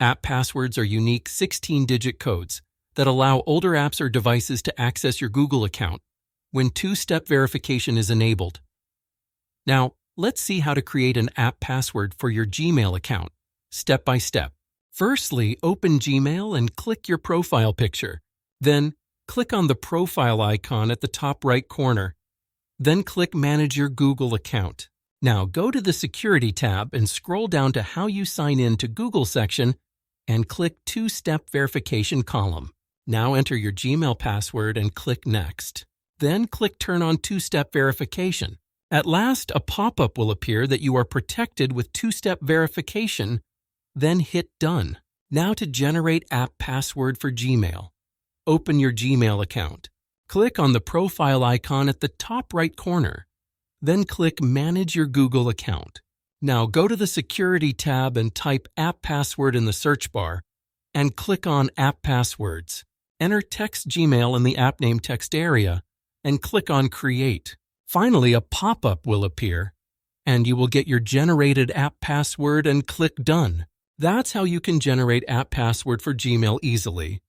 App passwords are unique 16-digit codes that allow older apps or devices to access your Google account when two-step verification is enabled. Now, let's see how to create an app password for your Gmail account, step by step. Firstly, open Gmail and click your profile picture. Then, click on the profile icon at the top right corner. Then click Manage your Google account. Now go to the Security tab and scroll down to How you sign in to Google section and click Two-Step Verification column. Now enter your Gmail password and click Next. Then click Turn on Two-Step Verification. At last, a pop-up will appear that you are protected with two-step verification. Then hit Done. Now to generate app password for Gmail. Open your Gmail account. Click on the profile icon at the top right corner. Then click Manage your Google account. Now go to the Security tab and type App Password in the search bar and click on App Passwords. Enter Text Gmail in the app name text area and click on Create. Finally, a pop-up will appear and you will get your generated app password and click Done. That's how you can generate app password for Gmail easily.